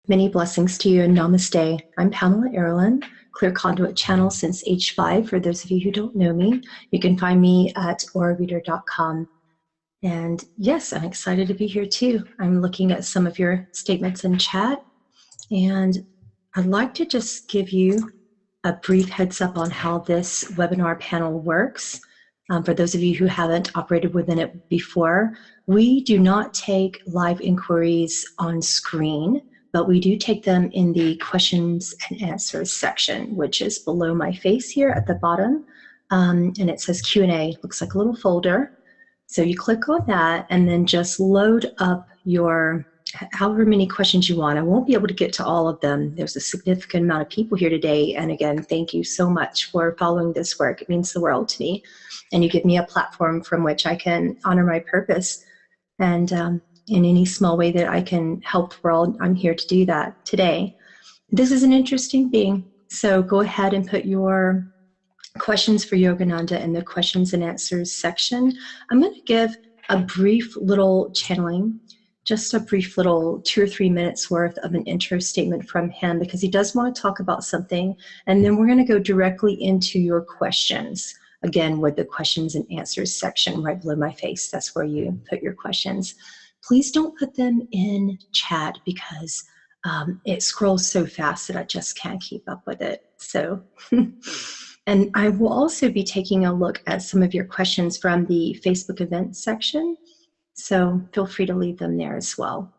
Many blessings to you and namaste. I'm Pamela Aaralyn, Clear Conduit Channel since age 5. For those of you who don't know me, you can find me at aurareader.com. And yes, I'm excited to be here too. I'm looking at some of your statements in chat, and I'd like to just give you a brief heads up on how this webinar panel works. For those of you who haven't operated within it before, we do not take live inquiries on screen, but we do take them in the questions and answers section, which is below my face here at the bottom. And it says Q&A, looks like a little folder. So you click on that and then just load up your however many questions you want. I won't be able to get to all of them. There's a significant amount of people here today. And again, thank you so much for following this work. It means the world to me. And you give me a platform from which I can honor my purpose. And in any small way that I can help the world, I'm here to do that today. This is an interesting being. So go ahead and put your questions for Yogananda in the questions and answers section. I'm going to give a brief little channeling, just a brief little 2 or 3 minutes worth of an intro statement from him, because he does want to talk about something. And then we're going to go directly into your questions. Again, with the questions and answers section right below my face. That's where you put your questions. Please don't put them in chat because it scrolls so fast that I just can't keep up with it. So, and I will also be taking a look at some of your questions from the Facebook events section. So feel free to leave them there as well.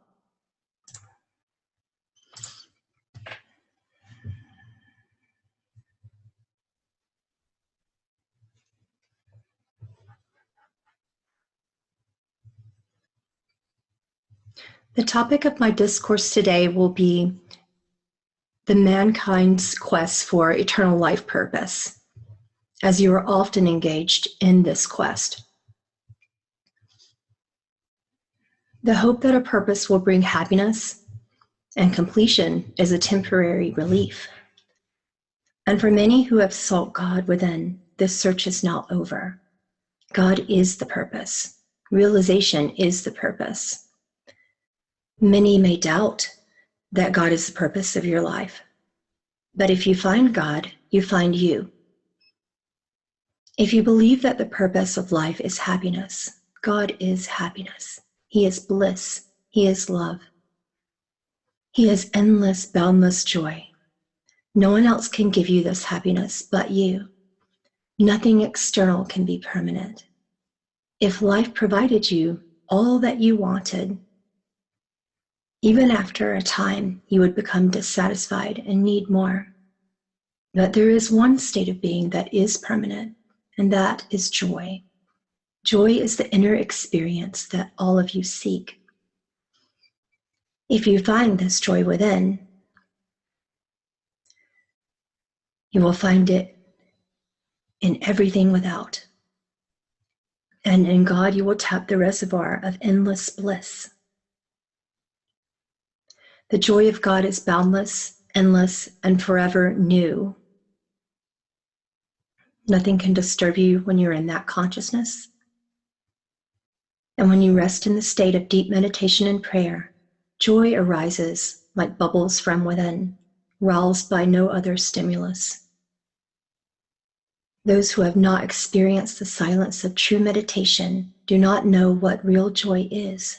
The topic of my discourse today will be the mankind's quest for eternal life purpose, as you are often engaged in this quest. The hope that a purpose will bring happiness and completion is a temporary relief. And for many who have sought God within, this search is now over. God is the purpose. Realization is the purpose. Many may doubt that God is the purpose of your life. But if you find God, you find you. If you believe that the purpose of life is happiness, God is happiness. He is bliss. He is love. He is endless, boundless joy. No one else can give you this happiness but you. Nothing external can be permanent. If life provided you all that you wanted, even after a time, you would become dissatisfied and need more. But there is one state of being that is permanent, and that is joy. Joy is the inner experience that all of you seek. If you find this joy within, you will find it in everything without. And in God, you will tap the reservoir of endless bliss. The joy of God is boundless, endless, and forever new. Nothing can disturb you when you're in that consciousness. And when you rest in the state of deep meditation and prayer, joy arises like bubbles from within, roused by no other stimulus. Those who have not experienced the silence of true meditation do not know what real joy is.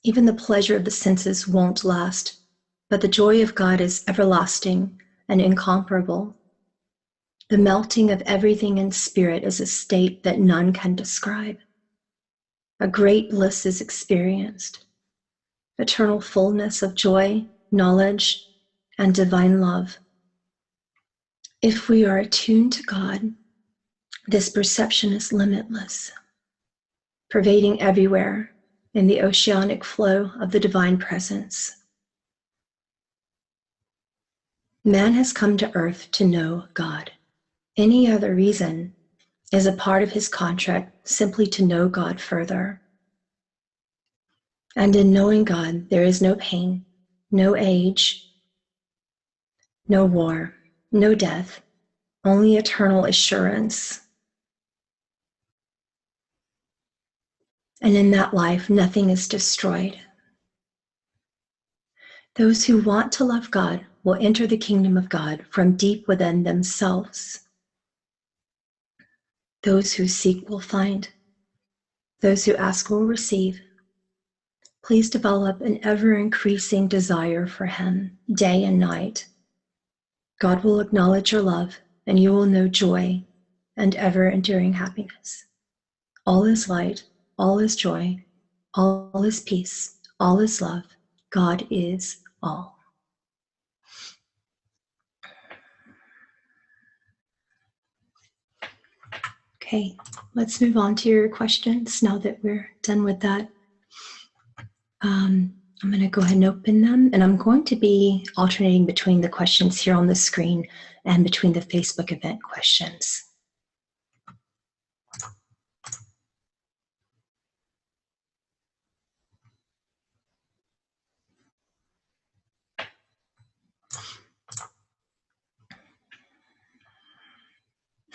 Even the pleasure of the senses won't last, but the joy of God is everlasting and incomparable. The melting of everything in spirit is a state that none can describe. A great bliss is experienced, eternal fullness of joy, knowledge, and divine love. If we are attuned to God, this perception is limitless, pervading everywhere in the oceanic flow of the divine presence. Man has come to earth to know God. Any other reason is a part of his contract simply to know God further. And in knowing God, there is no pain, no age, no war, no death, only eternal assurance. And in that life, nothing is destroyed. Those who want to love God will enter the kingdom of God from deep within themselves. Those who seek will find. Those who ask will receive. Please develop an ever-increasing desire for Him, day and night. God will acknowledge your love, and you will know joy and ever-enduring happiness. All is light, all is joy, all is peace, all is love. God is all. Okay, let's move on to your questions now that we're done with that. I'm going to go ahead and open them, and I'm going to be alternating between the questions here on the screen and between the Facebook event questions.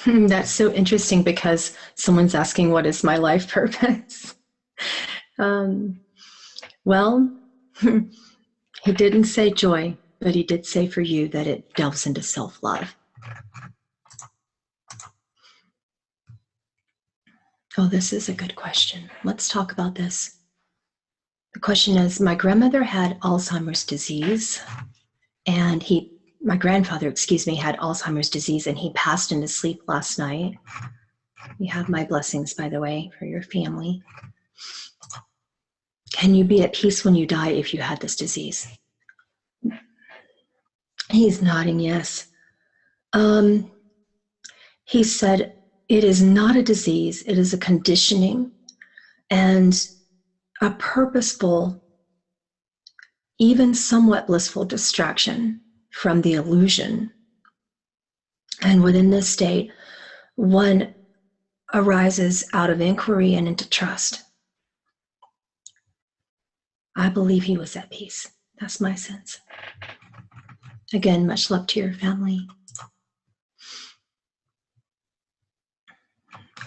That's so interesting because someone's asking, what is my life purpose? Well, he didn't say joy, but he did say for you that it delves into self-love. Oh, this is a good question. Let's talk about this. The question is, my grandmother had Alzheimer's disease, and my grandfather, had Alzheimer's disease, and he passed in his sleep last night. You have my blessings, by the way, for your family. Can you be at peace when you die if you had this disease? He's nodding yes. He said, it is not a disease, it is a conditioning and a purposeful, even somewhat blissful distraction from the illusion. And within this state, one arises out of inquiry and into trust. I believe he was at peace. That's my sense. Again, much love to your family.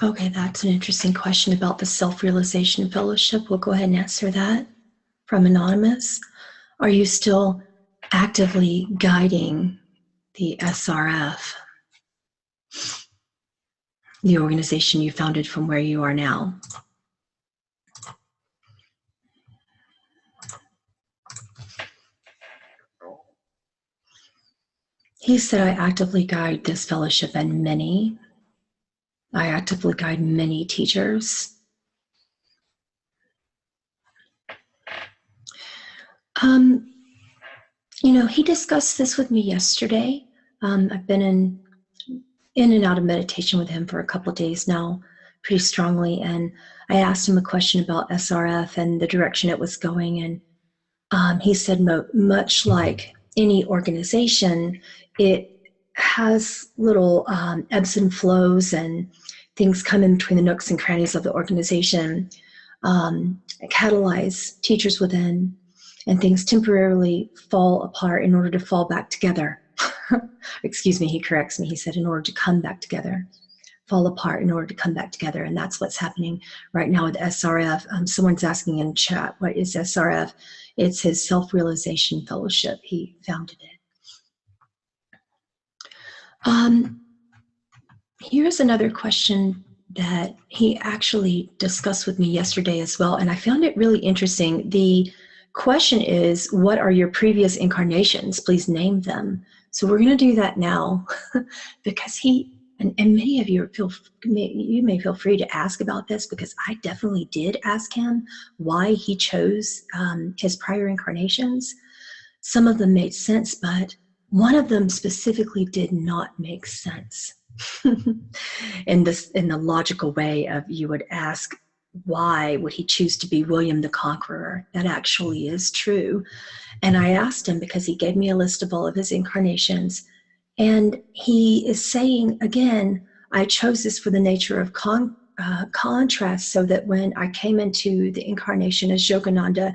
Okay, that's an interesting question about the self-realization fellowship. We'll go ahead and answer that from Anonymous. Are you still actively guiding the SRF, the organization you founded from where you are now? He said, I actively guide this fellowship and I actively guide many teachers. He discussed this with me yesterday. I've been in and out of meditation with him for a couple of days now, pretty strongly. And I asked him a question about SRF and the direction it was going. And he said, much like any organization, it has little ebbs and flows, and things come in between the nooks and crannies of the organization, catalyze teachers within, and things temporarily fall apart in order to fall back together. Excuse me, he corrects me. He said, in order to come back together, fall apart in order to come back together. And that's what's happening right now with SRF. Someone's asking in chat, what is SRF? It's his self-realization fellowship. He founded it. Here's another question that he actually discussed with me yesterday as well, and I found it really interesting. The question is, what are your previous incarnations? Please name them. So we're going to do that now because and many of you may feel free to ask about this, because I definitely did ask him why he chose his prior incarnations. Some of them made sense, but one of them specifically did not make sense. in the logical way of, you would ask, why would he choose to be William the Conqueror? That actually is true. And I asked him because he gave me a list of all of his incarnations, and he is saying, again, I chose this for the nature of contrast, so that when I came into the incarnation as Yogananda,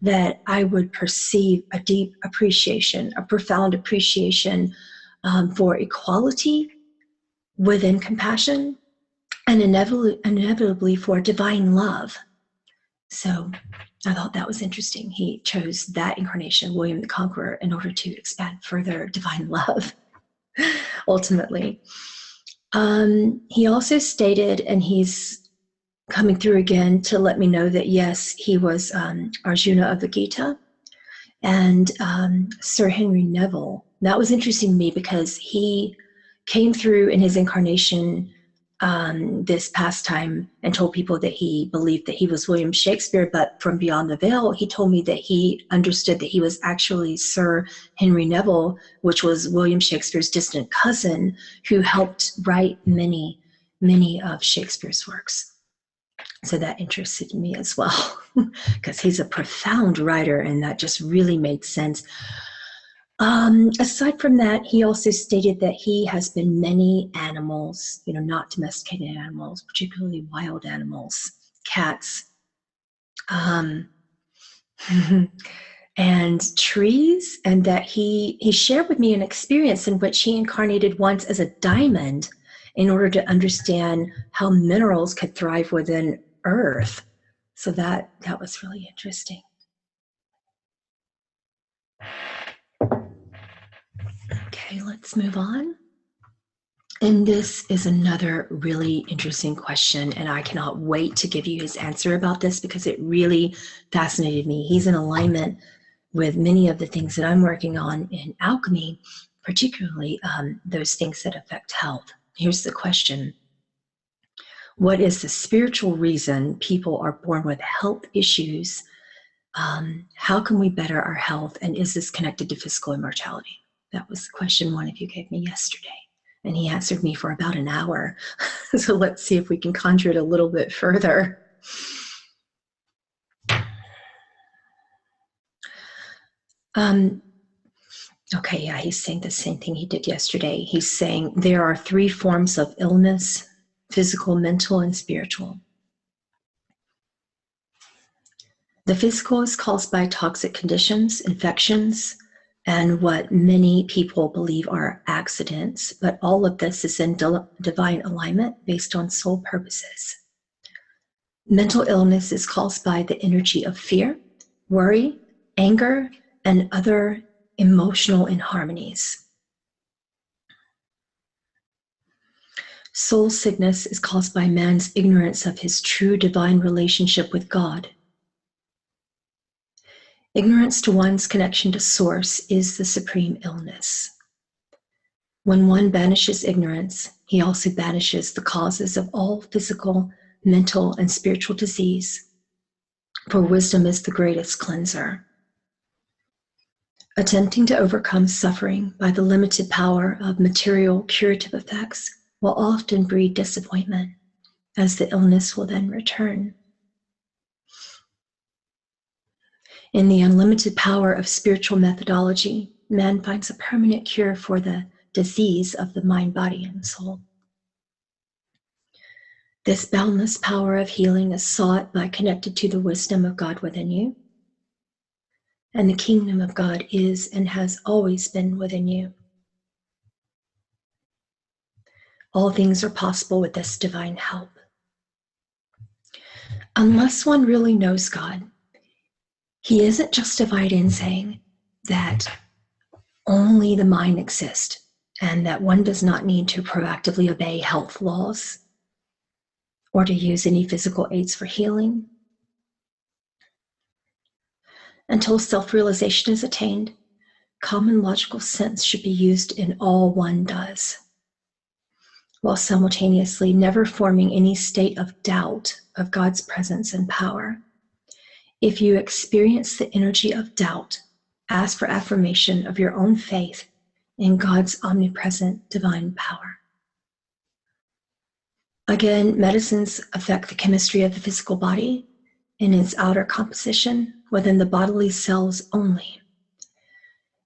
that I would perceive a deep appreciation, a profound appreciation for equality within compassion, and inevitably for divine love. So I thought that was interesting. He chose that incarnation, William the Conqueror, in order to expand further divine love, ultimately. He also stated, and he's coming through again to let me know that, yes, he was Arjuna of the Gita and Sir Henry Neville. That was interesting to me because he came through in his incarnation this past time and told people that he believed that he was William Shakespeare, but from beyond the veil, he told me that he understood that he was actually Sir Henry Neville, which was William Shakespeare's distant cousin, who helped write many, many of Shakespeare's works. So that interested me as well, because he's a profound writer, and that just really made sense. Aside from that, he also stated that he has been many animals, not domesticated animals, particularly wild animals, cats, and trees, and that he shared with me an experience in which he incarnated once as a diamond in order to understand how minerals could thrive within Earth. So that was really interesting. Okay, let's move on. And this is another really interesting question, and I cannot wait to give you his answer about this because it really fascinated me. He's in alignment with many of the things that I'm working on in alchemy, particularly those things that affect health. Here's the question. What is the spiritual reason people are born with health issues? How can we better our health? And is this connected to physical immortality? That was question one of you gave me yesterday. And he answered me for about an hour. So let's see if we can conjure it a little bit further. Okay, yeah, he's saying the same thing he did yesterday. He's saying there are 3 forms of illness: physical, mental, and spiritual. The physical is caused by toxic conditions, infections, and what many people believe are accidents, but all of this is in divine alignment based on soul purposes. Mental illness is caused by the energy of fear, worry, anger, and other emotional inharmonies. Soul sickness is caused by man's ignorance of his true divine relationship with God. Ignorance to one's connection to Source is the supreme illness. When one banishes ignorance, he also banishes the causes of all physical, mental, and spiritual disease, for wisdom is the greatest cleanser. Attempting to overcome suffering by the limited power of material curative effects will often breed disappointment, as the illness will then return. In the unlimited power of spiritual methodology, man finds a permanent cure for the disease of the mind, body, and soul. This boundless power of healing is sought by connected to the wisdom of God within you. And the kingdom of God is and has always been within you. All things are possible with this divine help. Unless one really knows God, he isn't justified in saying that only the mind exists and that one does not need to proactively obey health laws or to use any physical aids for healing. Until self-realization is attained, common logical sense should be used in all one does, while simultaneously never forming any state of doubt of God's presence and power. If you experience the energy of doubt, ask for affirmation of your own faith in God's omnipresent divine power. Again, medicines affect the chemistry of the physical body in its outer composition within the bodily cells only.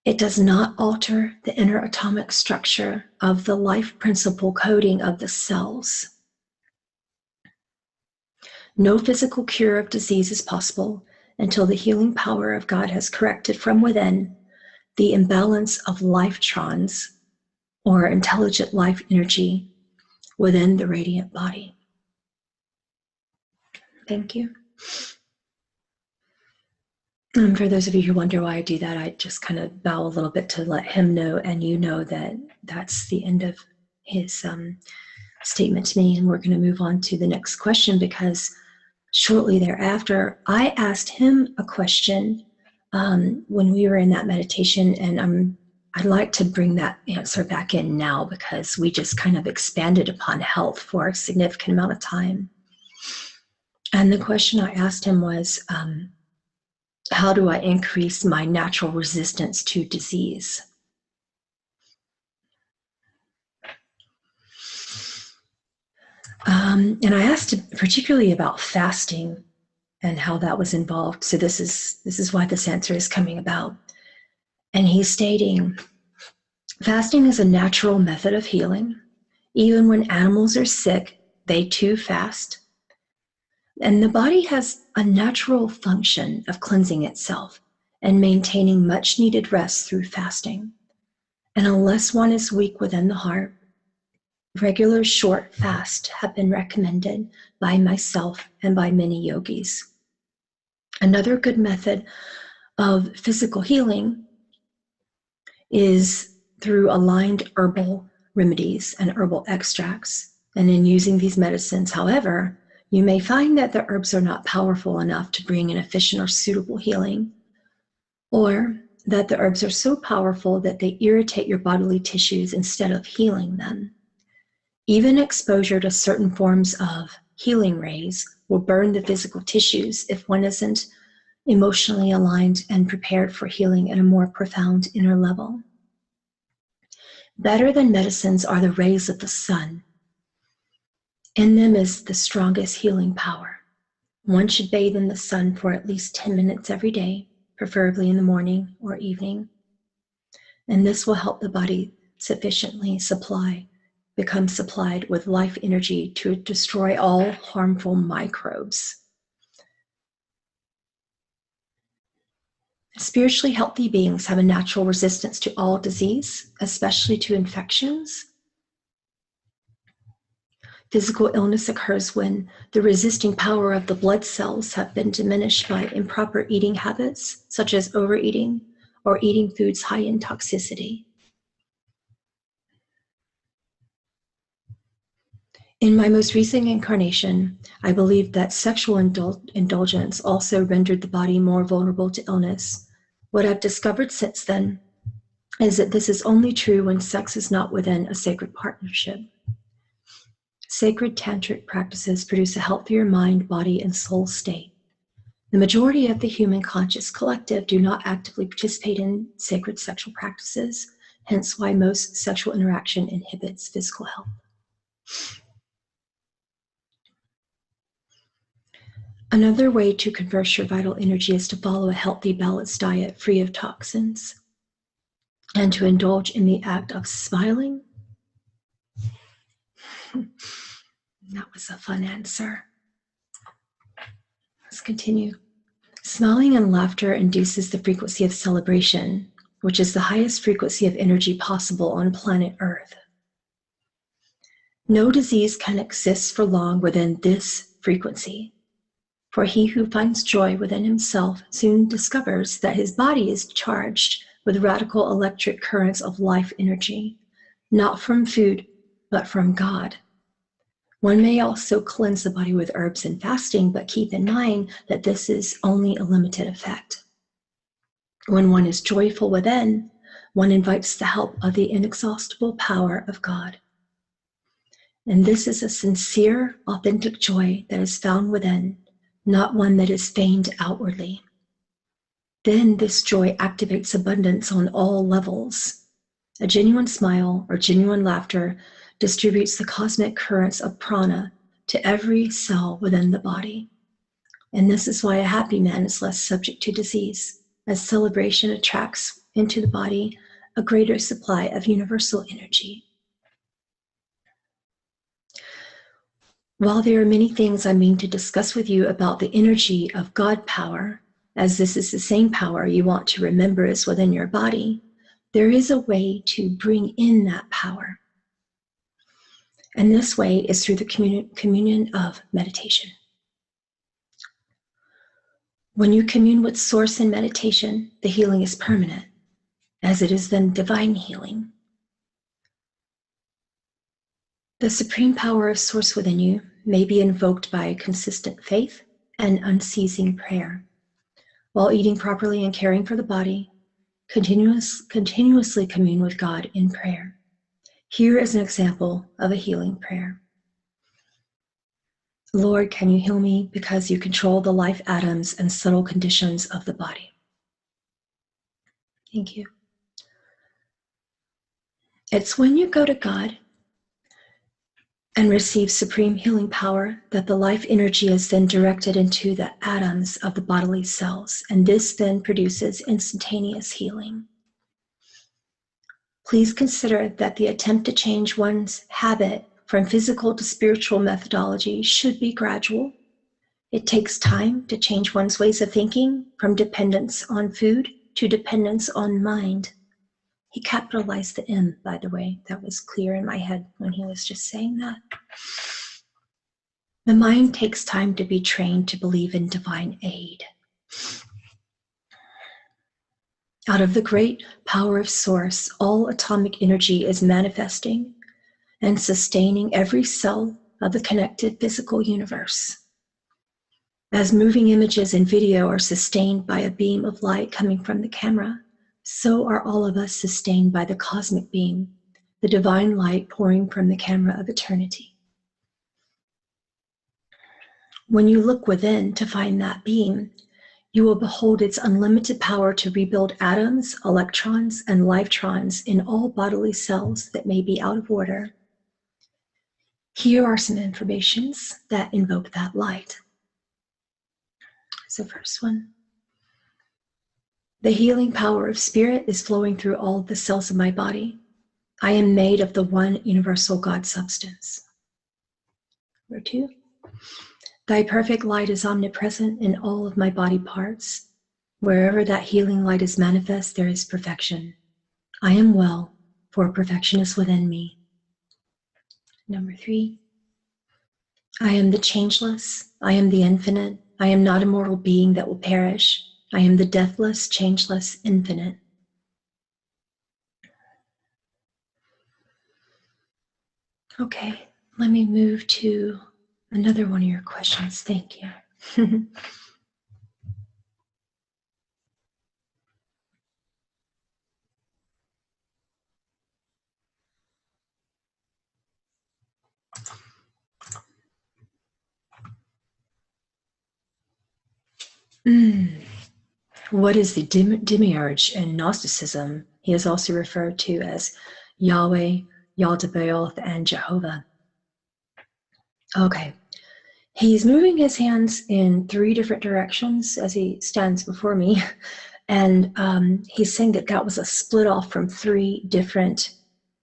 It does not alter the inner atomic structure of the life principle coding of the cells. No physical cure of disease is possible until the healing power of God has corrected from within the imbalance of lifetrons, or intelligent life energy, within the radiant body. Thank you. For those of you who wonder why I do that, I just kind of bow a little bit to let him know and you know that that's the end of his statement to me. And we're going to move on to the next question, because shortly thereafter, I asked him a question when we were in that meditation, and I'd like to bring that answer back in now, because we just kind of expanded upon health for a significant amount of time. And the question I asked him was, how do I increase my natural resistance to disease? And I asked particularly about fasting and how that was involved. So this is why this answer is coming about. And he's stating, fasting is a natural method of healing. Even when animals are sick, they too fast. And the body has a natural function of cleansing itself and maintaining much needed rest through fasting. And unless one is weak within the heart, regular short fasts have been recommended by myself and by many yogis. Another good method of physical healing is through aligned herbal remedies and herbal extracts. And in using these medicines, however, you may find that the herbs are not powerful enough to bring an efficient or suitable healing, or that the herbs are so powerful that they irritate your bodily tissues instead of healing them. Even exposure to certain forms of healing rays will burn the physical tissues if one isn't emotionally aligned and prepared for healing at a more profound inner level. Better than medicines are the rays of the sun. In them is the strongest healing power. One should bathe in the sun for at least 10 minutes every day, preferably in the morning or evening. And this will help the body sufficiently become supplied with life energy to destroy all harmful microbes. Spiritually healthy beings have a natural resistance to all disease, especially to infections. Physical illness occurs when the resisting power of the blood cells have been diminished by improper eating habits, such as overeating or eating foods high in toxicity. In my most recent incarnation, I believed that sexual indulgence also rendered the body more vulnerable to illness. What I've discovered since then is that this is only true when sex is not within a sacred partnership. Sacred tantric practices produce a healthier mind, body, and soul state. The majority of the human conscious collective do not actively participate in sacred sexual practices, hence why most sexual interaction inhibits physical health. Another way to converse your vital energy is to follow a healthy, balanced diet free of toxins and to indulge in the act of smiling. That was a fun answer. Let's continue. Smiling and laughter induces the frequency of celebration, which is the highest frequency of energy possible on planet Earth. No disease can exist for long within this frequency, for he who finds joy within himself soon discovers that his body is charged with radical electric currents of life energy, not from food, but from God. One may also cleanse the body with herbs and fasting, but keep in mind that this is only a limited effect. When one is joyful within, one invites the help of the inexhaustible power of God. And this is a sincere, authentic joy that is found within, not one that is feigned outwardly. Then this joy activates abundance on all levels. A genuine smile or genuine laughter distributes the cosmic currents of prana to every cell within the body. And this is why a happy man is less subject to disease, as celebration attracts into the body a greater supply of universal energy. While there are many things I mean to discuss with you about the energy of God power, as this is the same power you want to remember is within your body, there is a way to bring in that power. And this way is through the communion of meditation. When you commune with Source in meditation, the healing is permanent, as it is then divine healing. The supreme power of Source within you may be invoked by consistent faith and unceasing prayer. While eating properly and caring for the body, continuously commune with God in prayer. Here is an example of a healing prayer. Lord, can you heal me because you control the life atoms and subtle conditions of the body? Thank you. It's when you go to God and receive supreme healing power that the life energy is then directed into the atoms of the bodily cells, and this then produces instantaneous healing. Please consider that the attempt to change one's habit from physical to spiritual methodology should be gradual. It takes time to change one's ways of thinking from dependence on food to dependence on mind. He capitalized the M, by the way. That was clear in my head when he was just saying that. The mind takes time to be trained to believe in divine aid. Out of the great power of Source, all atomic energy is manifesting and sustaining every cell of the connected physical universe. As moving images and video are sustained by a beam of light coming from the camera, so are all of us sustained by the cosmic beam, the divine light pouring from the camera of eternity. When you look within to find that beam, you will behold its unlimited power to rebuild atoms, electrons, and lifetrons in all bodily cells that may be out of order. Here are some informations that invoke that light. So first one. The healing power of spirit is flowing through all the cells of my body. I am made of the one universal God substance. Number 2. Thy perfect light is omnipresent in all of my body parts. Wherever that healing light is manifest, there is perfection. I am well, for perfection is within me. Number 3. I am the changeless. I am the infinite. I am not a mortal being that will perish. I am the deathless, changeless, infinite. Okay, let me move to another one of your questions. Thank you. What is the demiurge in Gnosticism? He is also referred to as Yahweh, Yaldabaoth, and Jehovah. Okay, he's moving his hands in 3 different directions as he stands before me, and he's saying that that was a split off from 3 different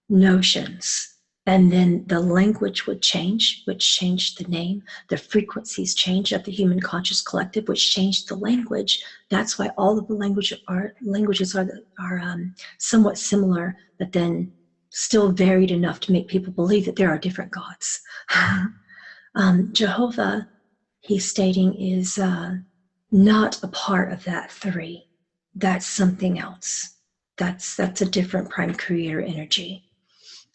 notions. And then the language would change, which changed the name. The frequencies changed of the human conscious collective, which changed the language. That's why all of the languages are somewhat similar, but then still varied enough to make people believe that there are different gods. Jehovah, he's stating, is not a part of that 3. That's something else. That's a different prime creator energy.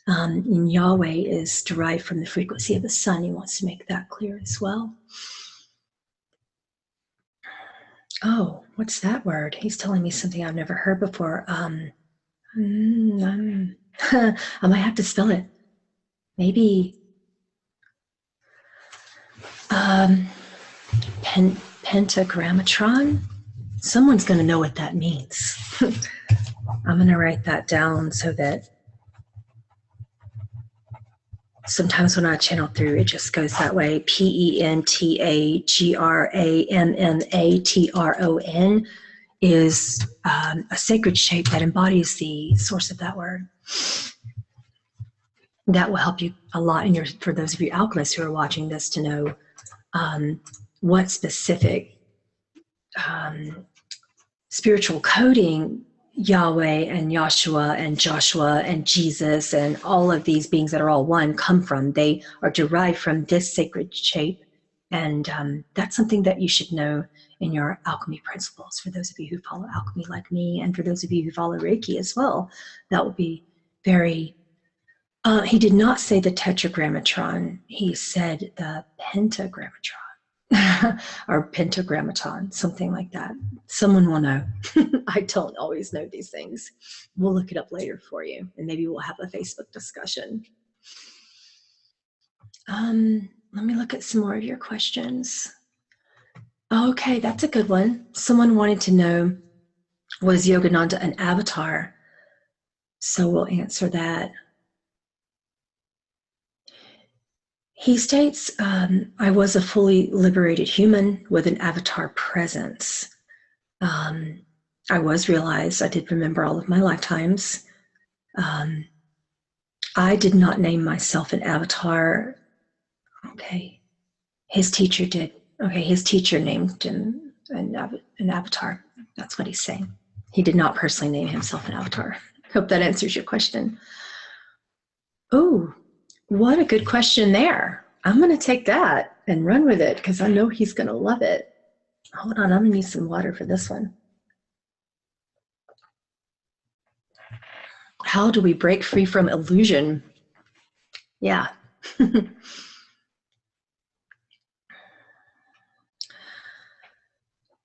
And Yahweh is derived from the frequency of the sun. He wants to make that clear as well. Oh, what's that word? He's telling me something I've never heard before. I might have to spell it. Maybe pentagrammatron? Someone's going to know what that means. I'm going to write that down so that sometimes when I channel through, it just goes that way. Pentagrammatron is a sacred shape that embodies the source of that word. That will help you a lot for those of you alchemists who are watching this to know what specific spiritual coding Yahweh and Yahshua and Joshua and Jesus and all of these beings that are all one come from. They are derived from this sacred shape And that's something that you should know in your alchemy principles. For those of you who follow alchemy like me, and for those of you who follow Reiki as well, that will be very... he did not say the tetragrammatron. He said the pentagrammatron. Or pentagrammaton, something like that. Someone will know. I don't always know these things. We'll look it up later for you, and maybe we'll have a Facebook discussion. Let me look at some more of your questions. Okay, that's a good one. Someone wanted to know, was Yogananda an avatar? So we'll answer that. He states, I was a fully liberated human with an avatar presence. I was realized, I did remember all of my lifetimes. I did not name myself an avatar. Okay, his teacher did. Okay, his teacher named him an avatar. That's what he's saying. He did not personally name himself an avatar. Hope that answers your question. Oh, what a good question there. I'm going to take that and run with it because I know he's going to love it. Hold on, I'm going to need some water for this one. How do we break free from illusion? Yeah.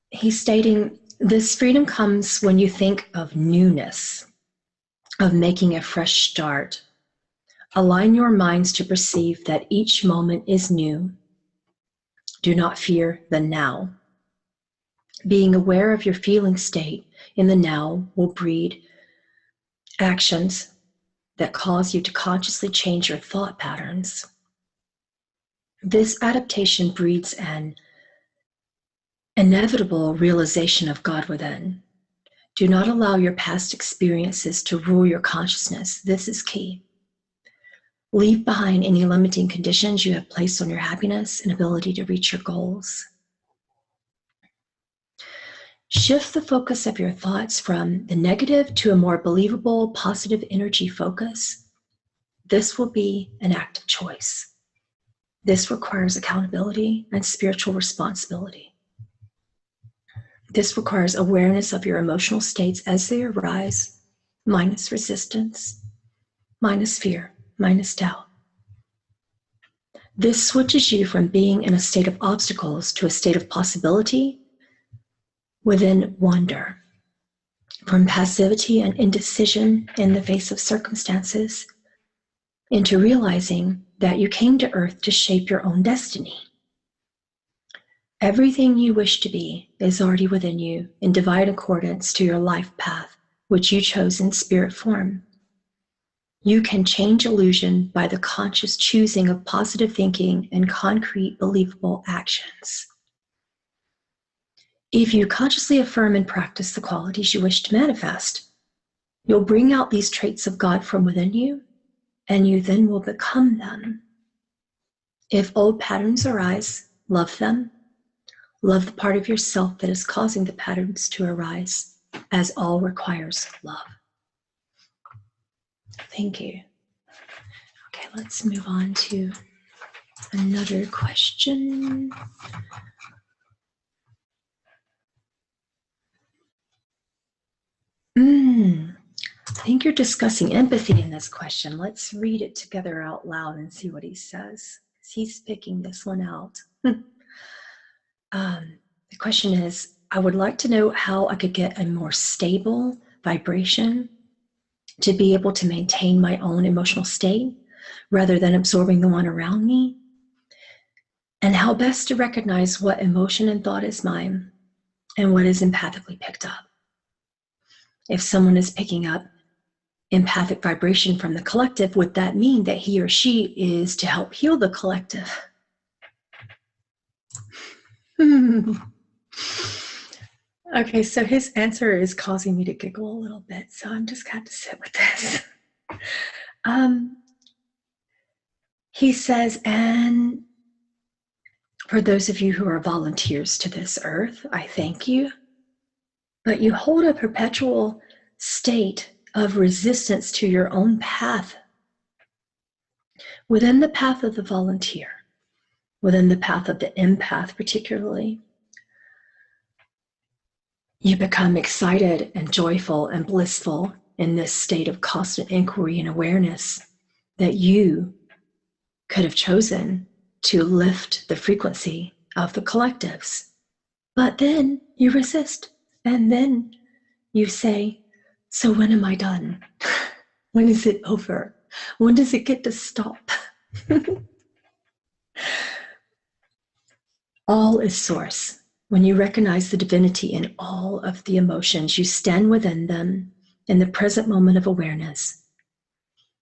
He's stating, this freedom comes when you think of newness, of making a fresh start. Align your minds to perceive that each moment is new. Do not fear the now. Being aware of your feeling state in the now will breed actions that cause you to consciously change your thought patterns. This adaptation breeds an inevitable realization of God within. Do not allow your past experiences to rule your consciousness. This is key. Leave behind any limiting conditions you have placed on your happiness and ability to reach your goals. Shift the focus of your thoughts from the negative to a more believable, positive energy focus. This will be an act of choice. This requires accountability and spiritual responsibility. This requires awareness of your emotional states as they arise, minus resistance, minus fear, minus doubt. This switches you from being in a state of obstacles to a state of possibility within wonder, from passivity and indecision in the face of circumstances into realizing that you came to Earth to shape your own destiny. Everything you wish to be is already within you in divine accordance to your life path, which you chose in spirit form. You can change illusion by the conscious choosing of positive thinking and concrete, believable actions. If you consciously affirm and practice the qualities you wish to manifest, you'll bring out these traits of God from within you, and you then will become them. If old patterns arise, love them. Love the part of yourself that is causing the patterns to arise, as all requires love. Thank you. Okay, let's move on to another question. I think you're discussing empathy in this question. Let's read it together out loud and see what he says. He's picking this one out. The question is, I would like to know how I could get a more stable vibration to be able to maintain my own emotional state rather than absorbing the one around me, and how best to recognize what emotion and thought is mine and what is empathically picked up. If someone is picking up empathic vibration from the collective, would that mean that he or she is to help heal the collective? Okay, so his answer is causing me to giggle a little bit, so I'm just going to sit with this. He says, and for those of you who are volunteers to this earth, I thank you, but you hold a perpetual state of resistance to your own path. Within the path of the volunteer, within the path of the empath particularly, you become excited and joyful and blissful in this state of constant inquiry and awareness that you could have chosen to lift the frequency of the collectives. But then you resist, and then you say, so when am I done? When is it over? When does it get to stop? All is source. When you recognize the divinity in all of the emotions, you stand within them in the present moment of awareness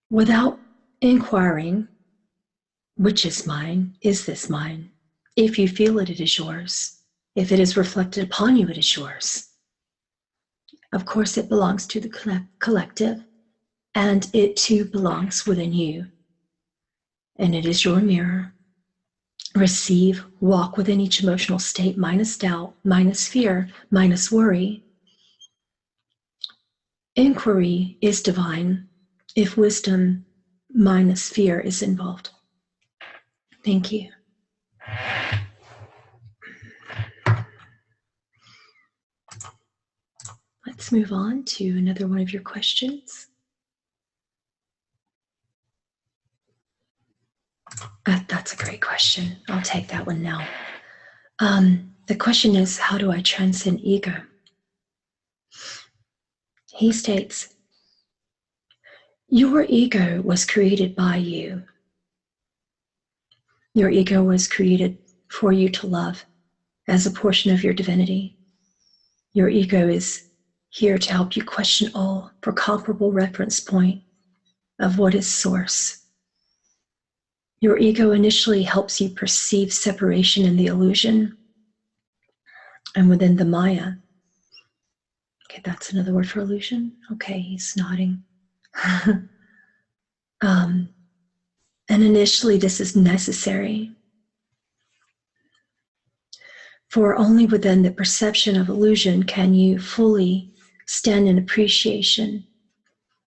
without inquiring, which is mine? Is this mine? If you feel it, it is yours. If it is reflected upon you, it is yours. Of course, it belongs to the collective, and it too belongs within you. And it is your mirror. Receive, walk within each emotional state, minus doubt, minus fear, minus worry. Inquiry is divine if wisdom minus fear is involved. Thank you. Let's move on to another one of your questions. That's a great question. I'll take that one now. The question is, how do I transcend ego? He states, your ego was created by you. Your ego was created for you to love as a portion of your divinity. Your ego is here to help you question all for comparable reference point of what is source. Your ego initially helps you perceive separation in the illusion and within the Maya. Okay, that's another word for illusion. Okay, he's nodding. And initially this is necessary, for only within the perception of illusion can you fully stand in appreciation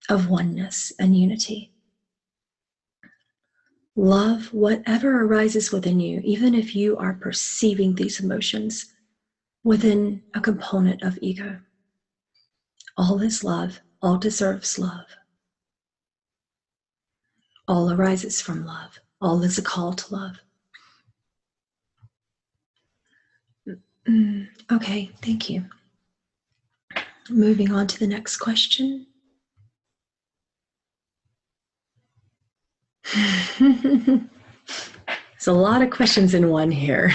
of oneness and unity. Love whatever arises within you, even if you are perceiving these emotions within a component of ego. All is love, all deserves love. All arises from love, all is a call to love. Okay, thank you. Moving on to the next question. There's a lot of questions in one here.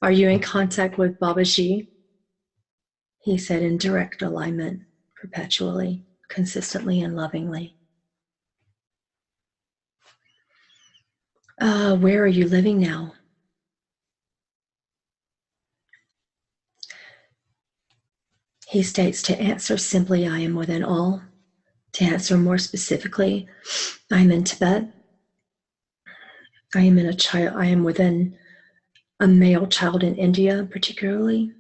Are you in contact with Babaji? He said, in direct alignment, perpetually, consistently, and lovingly. Where are you living now? He states, to answer simply, I am within all. To answer more specifically, I am in Tibet. I am within a male child in India, particularly.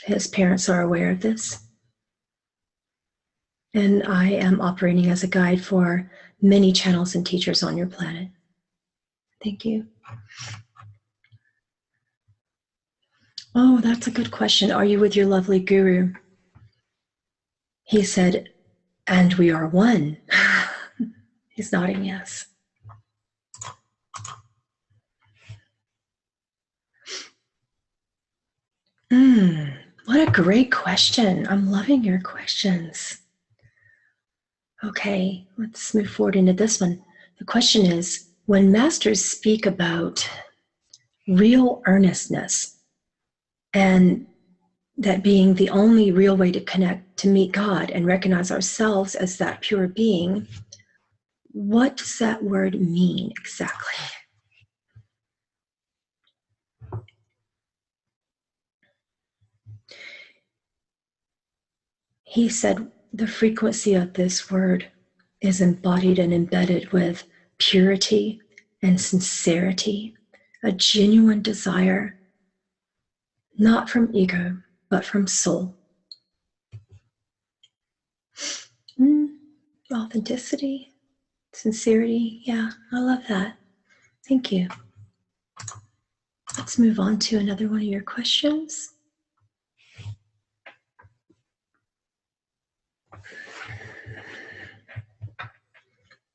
His parents are aware of this. And I am operating as a guide for many channels and teachers on your planet. Thank you. Oh, that's a good question. Are you with your lovely guru? He said, and we are one. He's nodding yes. What a great question. I'm loving your questions. Okay, let's move forward into this one. The question is, when masters speak about real earnestness and that being the only real way to connect, to meet God and recognize ourselves as that pure being, what does that word mean exactly? He said the frequency of this word is embodied and embedded with purity and sincerity, a genuine desire, not from ego, but from soul. Authenticity, sincerity, yeah, I love that. Thank you. Let's move on to another one of your questions.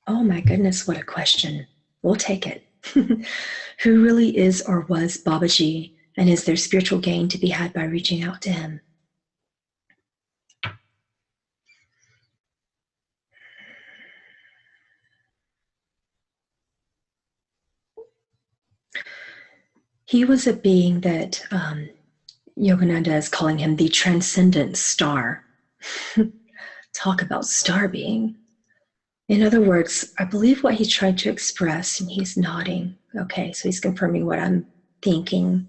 Oh my goodness, what a question. We'll take it. Who really is or was Babaji, and is there spiritual gain to be had by reaching out to him? He was a being that Yogananda is calling him the transcendent star. Talk about star being. In other words, I believe what he tried to express, and he's nodding. Okay, so he's confirming what I'm thinking.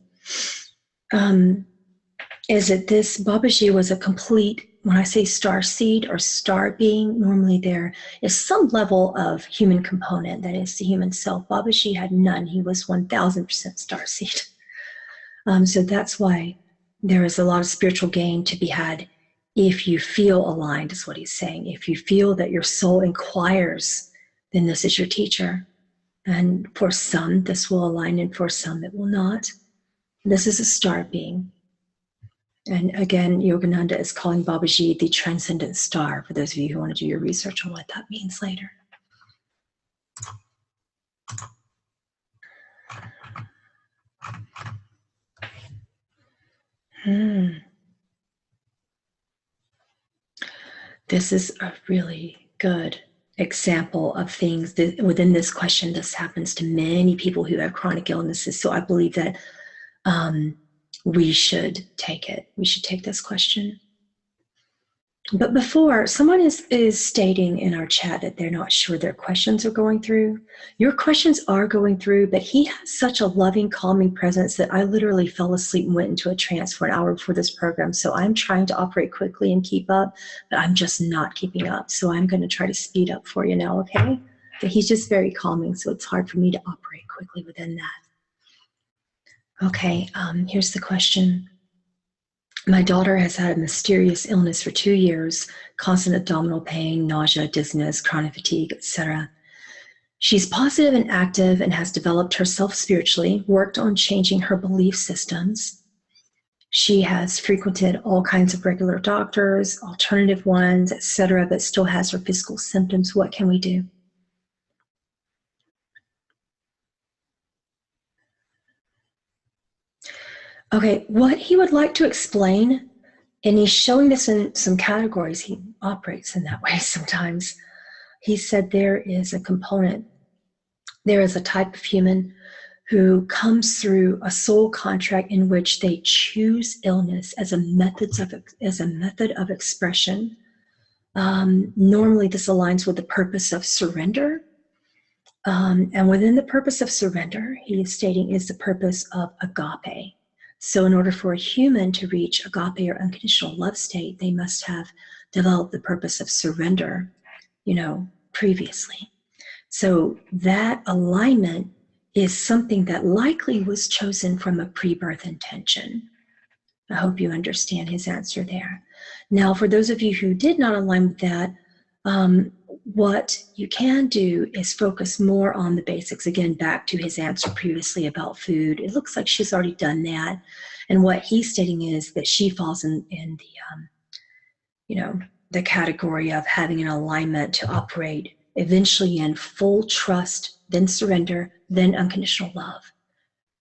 Is that this Babaji was a complete, when I say star seed or star being, normally there is some level of human component, that is the human self. Babaji had none. He was 1000% star seed. So that's why there is a lot of spiritual gain to be had if you feel aligned, is what he's saying. If you feel that your soul inquires, then this is your teacher. And for some, this will align, and for some, it will not. This is a star being. And again, Yogananda is calling Babaji the transcendent star, for those of you who want to do your research on what that means later. This is a really good example of things that within this question. This happens to many people who have chronic illnesses. So I believe that we should take it. We should take this question. But before, someone is stating in our chat that they're not sure their questions are going through. Your questions are going through, but he has such a loving, calming presence that I literally fell asleep and went into a trance for an hour before this program. So I'm trying to operate quickly and keep up, but I'm just not keeping up. So I'm going to try to speed up for you now, okay? But he's just very calming, so it's hard for me to operate quickly within that. Okay, here's the question. My daughter has had a mysterious illness for 2 years, constant abdominal pain, nausea, dizziness, chronic fatigue, etc. She's positive and active and has developed herself spiritually, worked on changing her belief systems. She has frequented all kinds of regular doctors, alternative ones, etc., but still has her physical symptoms. What can we do? Okay, what he would like to explain, and he's showing this in some categories, he operates in that way sometimes. He said there is a component, there is a type of human who comes through a soul contract in which they choose illness as a method of expression. Normally this aligns with the purpose of surrender. And within the purpose of surrender, he is stating, is the purpose of agape. So in order for a human to reach agape or unconditional love state, they must have developed the purpose of surrender, previously. So that alignment is something that likely was chosen from a pre-birth intention. I hope you understand his answer there. Now, for those of you who did not align with that, what you can do is focus more on the basics. Again, back to his answer previously about food. It looks like she's already done that. And what he's stating is that she falls in the category of having an alignment to operate eventually in full trust, then surrender, then unconditional love.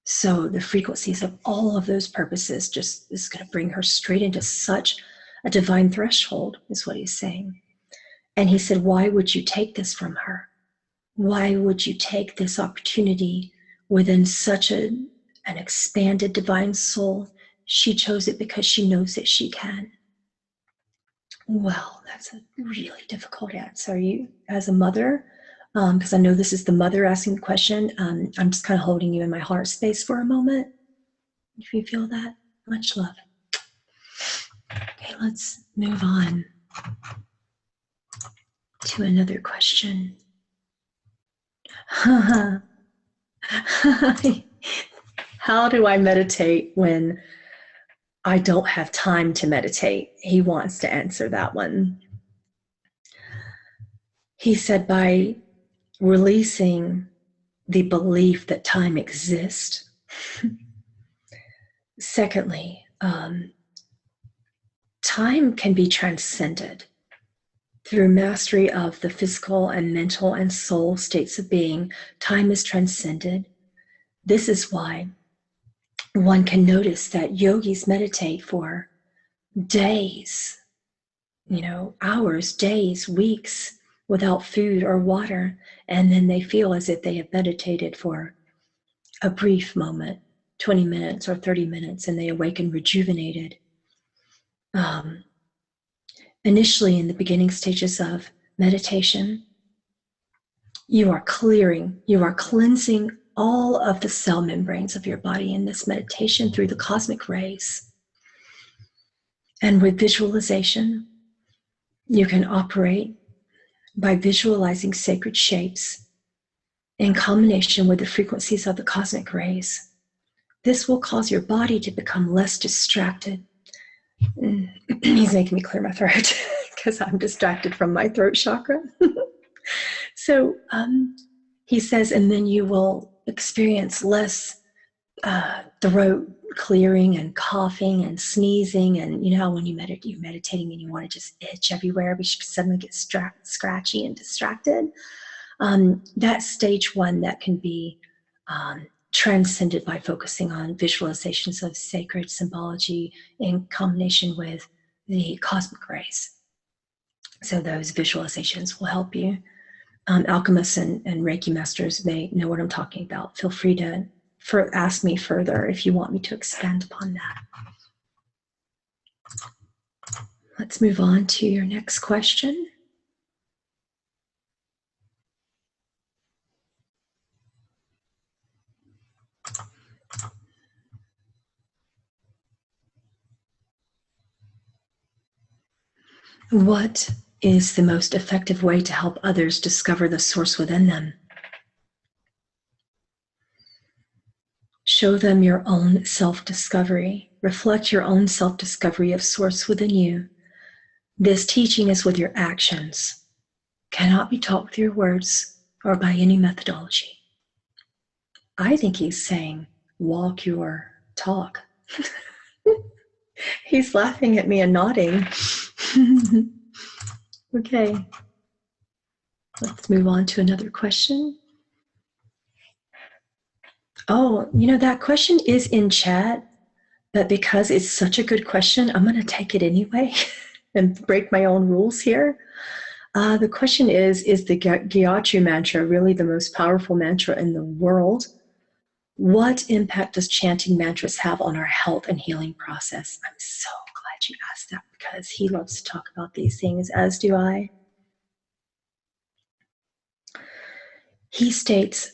So the frequencies of all of those purposes just is going to bring her straight into such a divine threshold, is what he's saying. And he said, why would you take this from her? Why would you take this opportunity within such an expanded divine soul? She chose it because she knows that she can. Well, that's a really difficult answer. You, as a mother, because I know this is the mother asking the question, I'm just kind of holding you in my heart space for a moment. If you feel that, much love. Okay, let's move on to another question. How do I meditate when I don't have time to meditate? He wants to answer that one. He said by releasing the belief that time exists. Secondly, time can be transcended through mastery of the physical and mental and soul states of being. Time is transcended. This is why one can notice that yogis meditate for days, hours, days, weeks without food or water, and then they feel as if they have meditated for a brief moment, 20 minutes or 30 minutes, and they awaken rejuvenated. Initially, in the beginning stages of meditation, you are cleansing all of the cell membranes of your body in this meditation through the cosmic rays. And with visualization, you can operate by visualizing sacred shapes in combination with the frequencies of the cosmic rays. This will cause your body to become less distracted. He's making me clear my throat because I'm distracted from my throat chakra. So he says, and then you will experience less throat clearing and coughing and sneezing. And you know how when you're meditating and you want to just itch everywhere, but you suddenly get scratchy and distracted. That's stage one that can be transcended by focusing on visualizations of sacred symbology in combination with the cosmic rays. So those visualizations will help you. Alchemists and Reiki masters may know what I'm talking about. Feel free to ask me further if you want me to expand upon that. Let's move on to your next question. What is the most effective way to help others discover the source within them? Show them your own self-discovery. Reflect your own self-discovery of source within you. This teaching is with your actions. Cannot be taught with your words or by any methodology. I think he's saying, walk your talk. He's laughing at me and nodding. Okay. Let's move on to another question. Oh, that question is in chat, but because it's such a good question, I'm going to take it anyway and break my own rules here. The question is the Gayatri mantra really the most powerful mantra in the world? What impact does chanting mantras have on our health and healing process? I'm so glad you asked that because he loves to talk about these things, as do I. He states,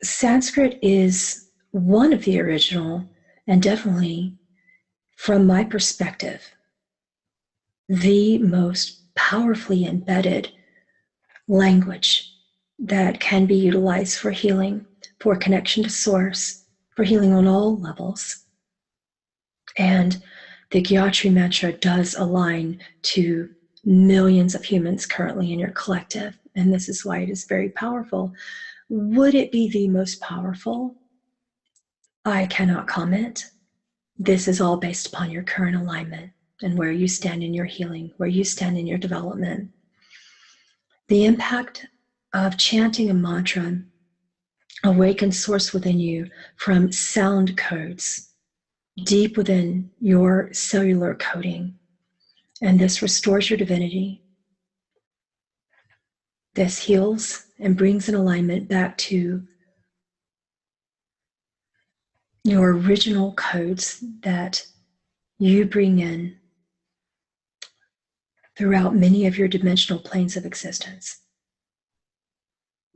Sanskrit is one of the original, and definitely, from my perspective, the most powerfully embedded language that can be utilized for healing, for connection to source, for healing on all levels. And the Gayatri mantra does align to millions of humans currently in your collective, and this is why it is very powerful. Would it be the most powerful? I cannot comment. This is all based upon your current alignment and where you stand in your healing, where you stand in your development. The impact of chanting a mantra awakens source within you from sound codes deep within your cellular coding, and this restores your divinity. This heals and brings an alignment back to your original codes that you bring in throughout many of your dimensional planes of existence.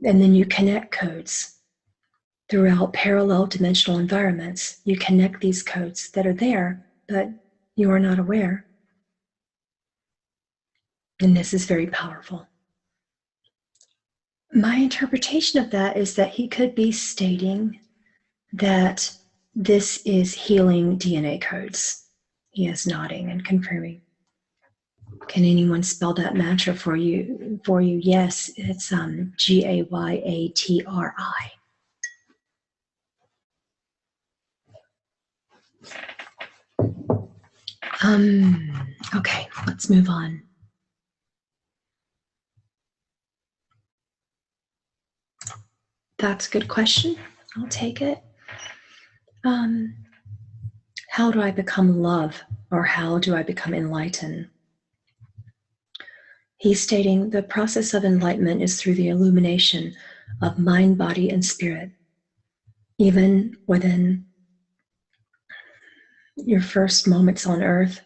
And then you connect codes throughout parallel dimensional environments. You connect these codes that are there, but you are not aware. And this is very powerful. My interpretation of that is that he could be stating that this is healing DNA codes. He is nodding and confirming. Can anyone spell that mantra for you? Yes, it's Gayatri. Okay, let's move on. That's a good question. I'll take it. How do I become love, or how do I become enlightened? He's stating the process of enlightenment is through the illumination of mind, body, and spirit. Even within your first moments on earth,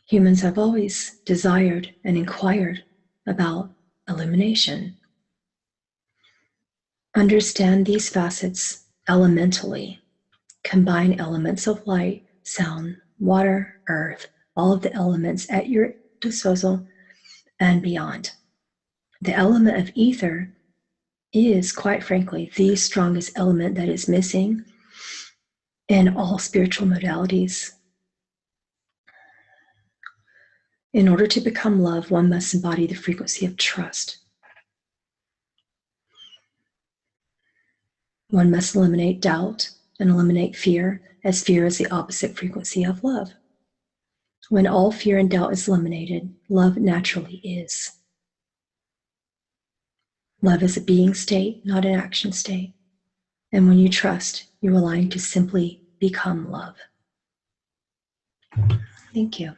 humans have always desired and inquired about illumination. Understand these facets elementally. Combine elements of light, sound, water, earth, all of the elements at your disposal and beyond. The element of ether is, quite frankly, the strongest element that is missing in all spiritual modalities. In order to become love, one must embody the frequency of trust. One must eliminate doubt and eliminate fear, as fear is the opposite frequency of love. When all fear and doubt is eliminated, love naturally is. Love is a being state, not an action state. And when you trust, you align to simply become love. Thank you.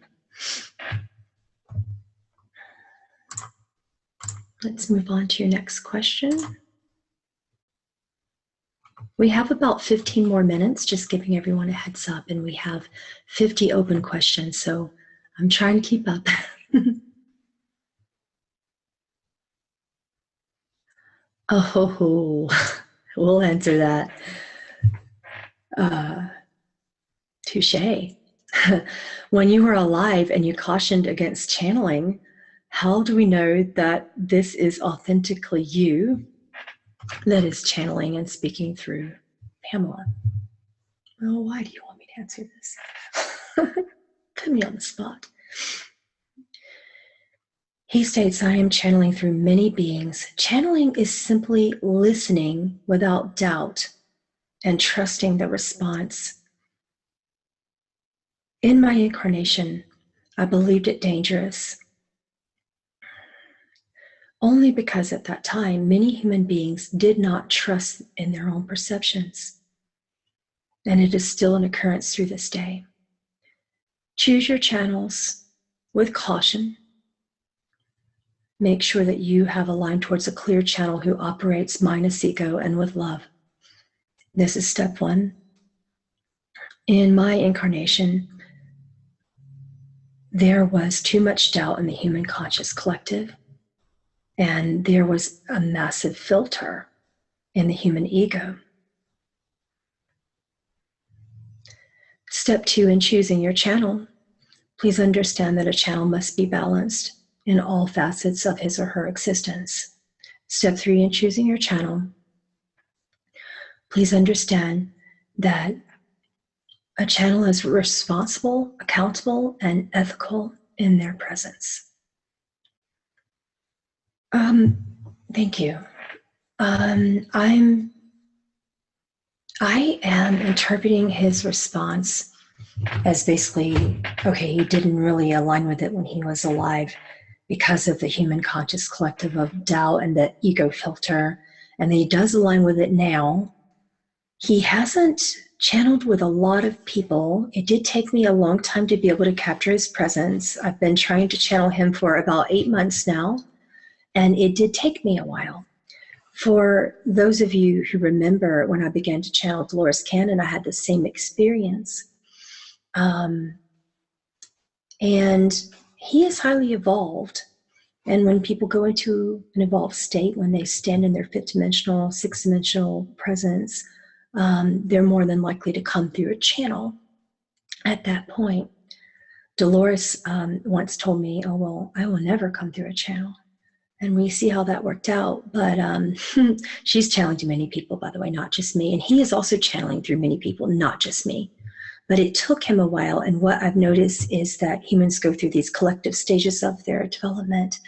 Let's move on to your next question. We have about 15 more minutes, just giving everyone a heads up, and we have 50 open questions, so I'm trying to keep up. Oh, we'll answer that. Touche. When you were alive and you cautioned against channeling, how do we know that this is authentically you that is channeling and speaking through Pamela? Well, why do you want me to answer this? Put me on the spot. He states, I am channeling through many beings. Channeling is simply listening without doubt and trusting the response. In my incarnation, I believed it dangerous, only because at that time, many human beings did not trust in their own perceptions. And it is still an occurrence through this day. Choose your channels with caution. Make sure that you have aligned towards a clear channel who operates minus ego and with love. This is step one. In my incarnation, there was too much doubt in the human conscious collective, and there was a massive filter in the human ego. Step two, in choosing your channel, please understand that a channel must be balanced in all facets of his or her existence. Step three, in choosing your channel, please understand that a channel is responsible, accountable, and ethical in their presence. Thank you. I am interpreting his response as basically, okay, he didn't really align with it when he was alive because of the human conscious collective of doubt and the ego filter, and he does align with it now. He hasn't channeled with a lot of people. It did take me a long time to be able to capture his presence. I've been trying to channel him for about 8 months now, and it did take me a while. For those of you who remember when I began to channel Dolores Cannon, I had the same experience. And he is highly evolved. And when people go into an evolved state, when they stand in their fifth dimensional, sixth dimensional presence, they're more than likely to come through a channel at that point. Dolores once told me, oh, well, I will never come through a channel. And we see how that worked out. But she's channeling to many people, by the way, not just me. And he is also channeling through many people, not just me. But it took him a while. And what I've noticed is that humans go through these collective stages of their development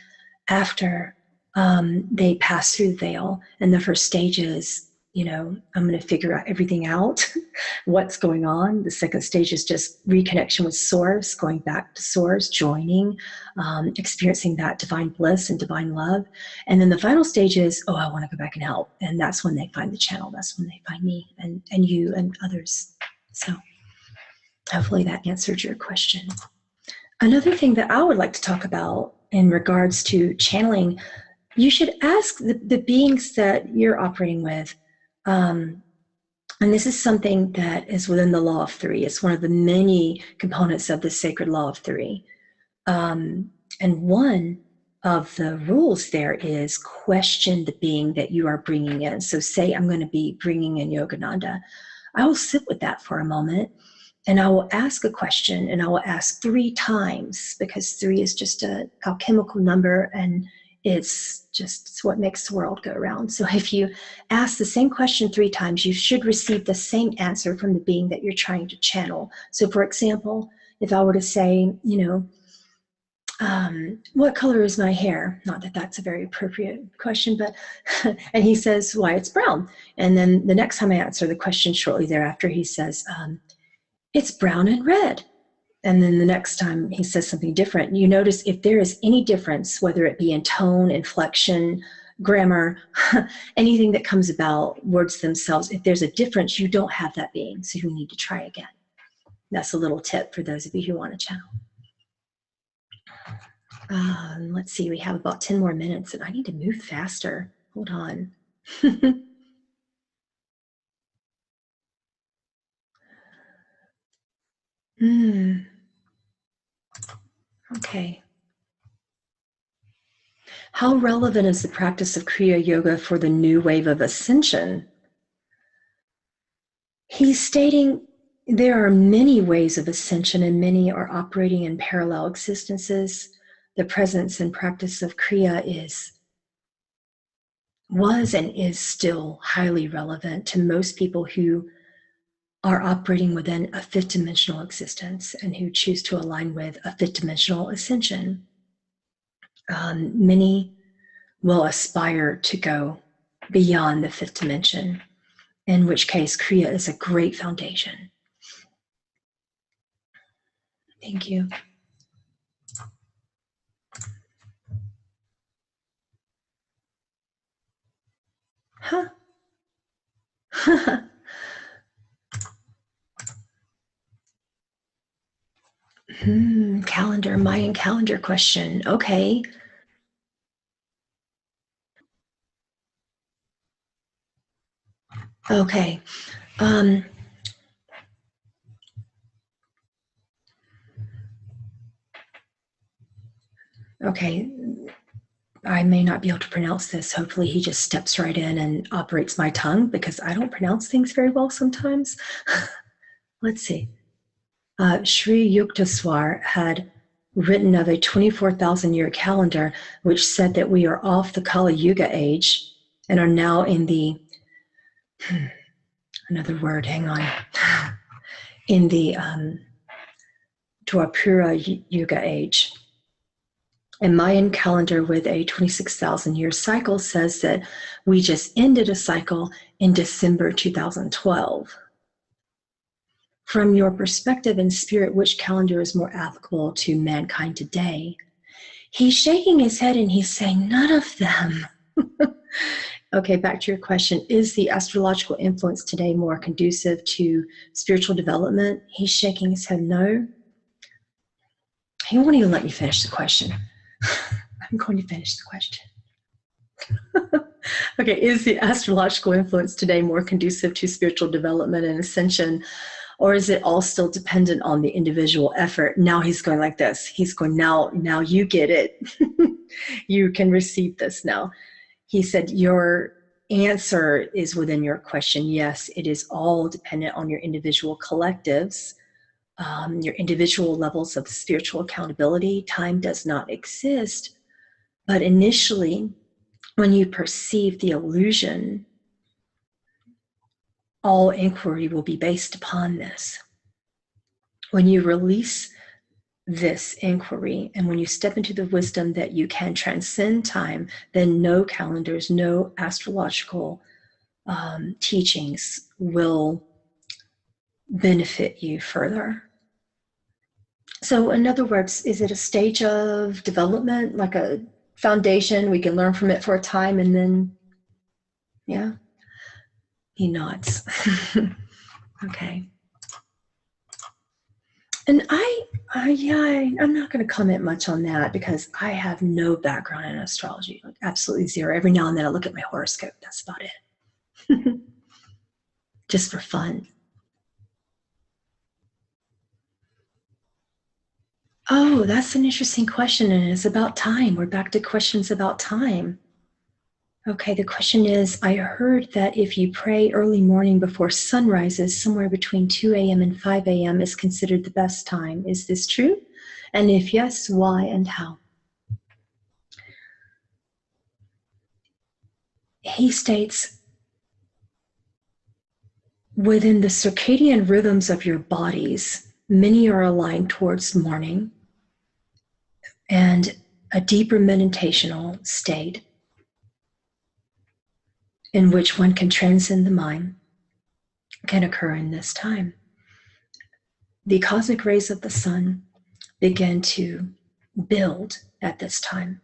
after they pass through the veil. And the first stage is, I'm going to figure out everything out, what's going on. The second stage is just reconnection with source, going back to source, joining, experiencing that divine bliss and divine love. And then the final stage is, I want to go back and help. And that's when they find the channel. That's when they find me and you and others. So hopefully that answered your question. Another thing that I would like to talk about in regards to channeling, you should ask the beings that you're operating with. And this is something that is within the law of three. It's one of the many components of the sacred law of three. And one of the rules there is question the being that you are bringing in. So say I'm going to be bringing in Yogananda. I will sit with that for a moment and I will ask a question, and I will ask 3 times, because 3 is just a alchemical number, and it's what makes the world go around. So if you ask the same question 3 times, you should receive the same answer from the being that you're trying to channel. So for example, if I were to say, what color is my hair? Not that that's a very appropriate question, but, and he says, why, it's brown. And then the next time I answer the question shortly thereafter, he says, it's brown and red. And then the next time he says something different, you notice if there is any difference, whether it be in tone, inflection, grammar, anything that comes about words themselves, if there's a difference, you don't have that being. So you need to try again. That's a little tip for those of you who want to channel. Let's see, we have about 10 more minutes and I need to move faster. Hold on. Okay. How relevant is the practice of Kriya Yoga for the new wave of ascension? He's stating there are many ways of ascension and many are operating in parallel existences. The presence and practice of Kriya was and is still highly relevant to most people who are operating within a 5th dimensional existence and who choose to align with a 5th dimensional ascension. Many will aspire to go beyond the 5th dimension, in which case Kriya is a great foundation. Thank you. Huh? Calendar, Mayan calendar question. Okay. Okay. Okay. I may not be able to pronounce this. Hopefully he just steps right in and operates my tongue, because I don't pronounce things very well sometimes. Let's see. Sri Yukteswar had written of a 24,000-year calendar, which said that we are off the Kali Yuga age and are now in the, another word, hang on, in the Dwapara Yuga age. A Mayan calendar with a 26,000-year cycle says that we just ended a cycle in December 2012. From your perspective and spirit, which calendar is more applicable to mankind today? He's shaking his head and he's saying, none of them. Okay, back to your question. Is the astrological influence today more conducive to spiritual development? He's shaking his head no. He won't even let me finish the question. I'm going to finish the question. Okay, is the astrological influence today more conducive to spiritual development and ascension, or is it all still dependent on the individual effort? Now he's going like this. He's going, now you get it. You can receive this now. He said, your answer is within your question. Yes, it is all dependent on your individual collectives, your individual levels of spiritual accountability. Time does not exist. But initially, when you perceive the illusion, all inquiry will be based upon this. When you release this inquiry, and when you step into the wisdom that you can transcend time, then no calendars, no astrological teachings will benefit you further. So in other words, is it a stage of development, like a foundation? We can learn from it for a time and then, yeah, he nods. Okay. And I'm not going to comment much on that because I have no background in astrology, like absolutely zero. Every now and then I look at my horoscope. That's about it. Just for fun. Oh, that's an interesting question, and it's about time. We're back to questions about time. Okay, the question is, I heard that if you pray early morning before sun rises, somewhere between 2 a.m. and 5 a.m. is considered the best time. Is this true? And if yes, why and how? He states, within the circadian rhythms of your bodies, many are aligned towards morning and a deeper meditational state in which one can transcend the mind can occur in this time. The cosmic rays of the sun begin to build at this time,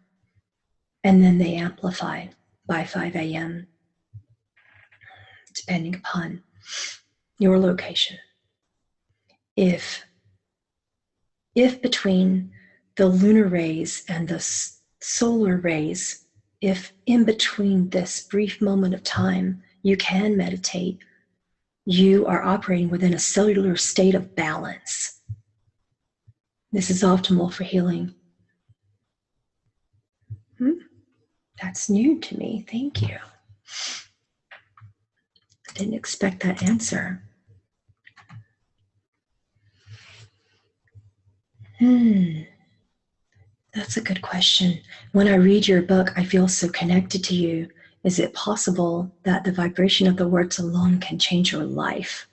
and then they amplify by 5 a.m., depending upon your location. If between the lunar rays and the solar rays, if in between this brief moment of time you can meditate, you are operating within a cellular state of balance. This is optimal for healing. That's new to me. Thank you. I didn't expect that answer. That's a good question. When I read your book, I feel so connected to you. Is it possible that the vibration of the words alone can change your life?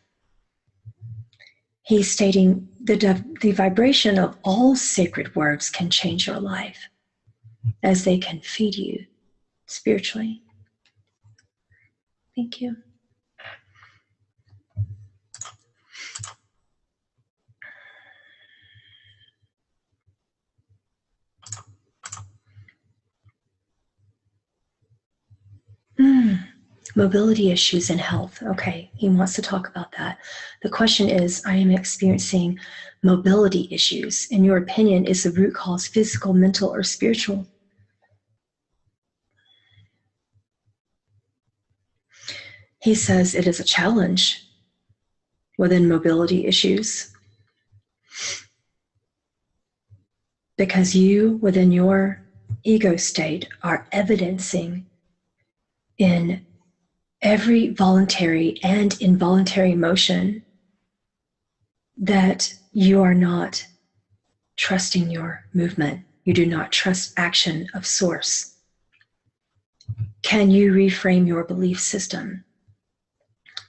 He's stating the vibration of all sacred words can change your life as they can feed you spiritually. Thank you. Mobility issues and health. Okay, he wants to talk about that. The question is, I am experiencing mobility issues. In your opinion, is the root cause physical, mental, or spiritual? He says it is a challenge within mobility issues because you, within your ego state, are evidencing in every voluntary and involuntary motion that you are not trusting your movement. You do not trust action of source. Can you reframe your belief system?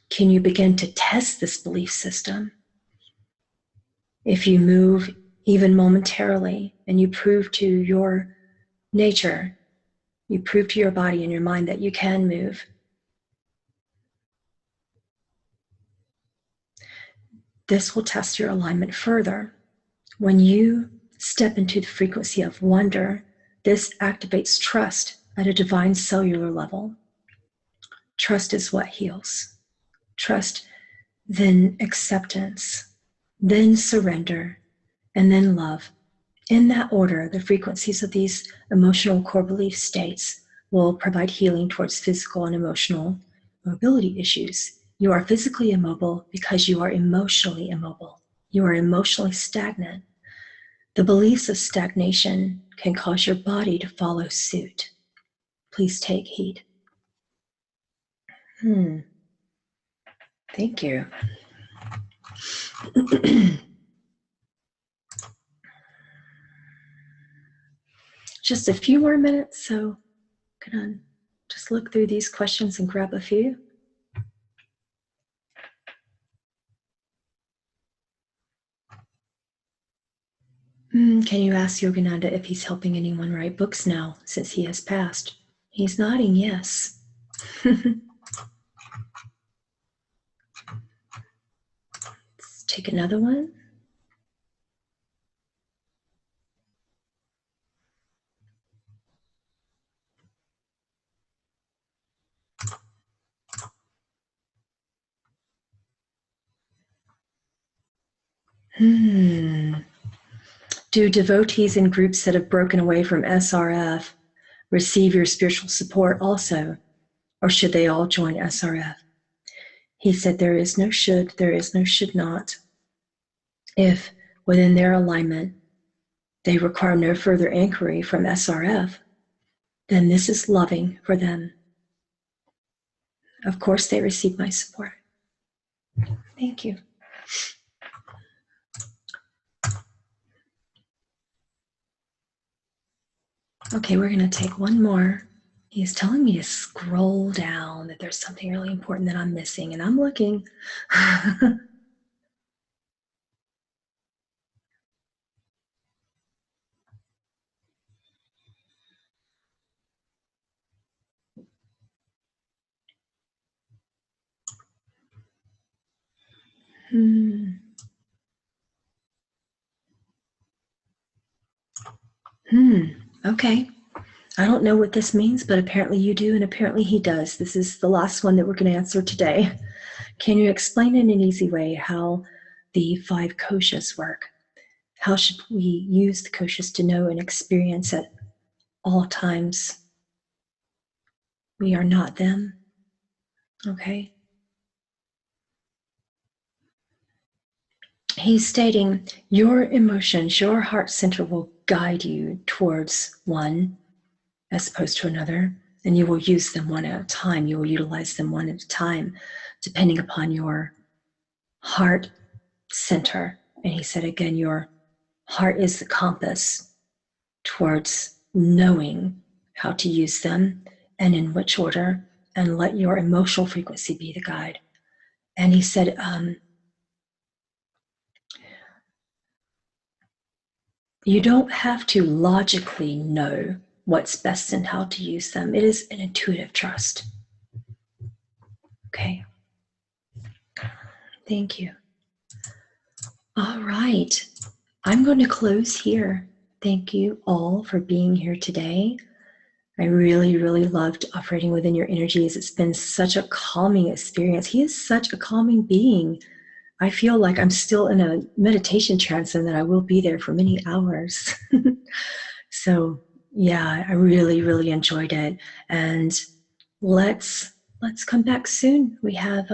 Can you begin to test this belief system? If you move even momentarily and you prove to your nature, you prove to your body and your mind that you can move, this will test your alignment further. When you step into the frequency of wonder, this activates trust at a divine cellular level. Trust is what heals. Trust, then acceptance, then surrender, and then love. In that order, the frequencies of these emotional core belief states will provide healing towards physical and emotional mobility issues. You are physically immobile because you are emotionally immobile. You are emotionally stagnant. The beliefs of stagnation can cause your body to follow suit. Please take heed. Thank you. Just a few more minutes, so I'm gonna just look through these questions and grab a few. Can you ask Yogananda if he's helping anyone write books now, since he has passed? He's nodding yes. Take another one. Do devotees in groups that have broken away from SRF receive your spiritual support also, or should they all join SRF? He said there is no should, there is no should not. If within their alignment they require no further inquiry from SRF, then this is loving for them. Of course they receive my support. Thank you. Okay, we're going to take one more. He's telling me to scroll down, that there's something really important that I'm missing, and I'm looking. Okay. I don't know what this means, but apparently you do, and apparently he does. This is the last one that we're going to answer today. Can you explain in an easy way how the 5 koshas work? How should we use the koshas to know and experience at all times we are not them? Okay. He's stating your emotions, your heart center will guide you towards one as opposed to another, and you will use them one at a time. You will utilize them one at a time, depending upon your heart center. And he said again, your heart is the compass towards knowing how to use them and in which order, and let your emotional frequency be the guide. And he said, you don't have to logically know what's best and how to use them. It is an intuitive trust. Okay. Thank you. All right. I'm going to close here. Thank you all for being here today. I really, really loved operating within your energies. It's been such a calming experience. He is such a calming being. I feel like I'm still in a meditation trance and that I will be there for many hours. So yeah, I really, really enjoyed it. And let's come back soon. We have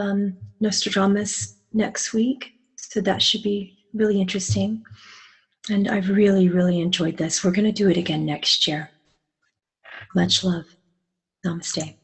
Nostradamus next week, so that should be really interesting. And I've really, really enjoyed this. We're going to do it again next year. Much love. Namaste.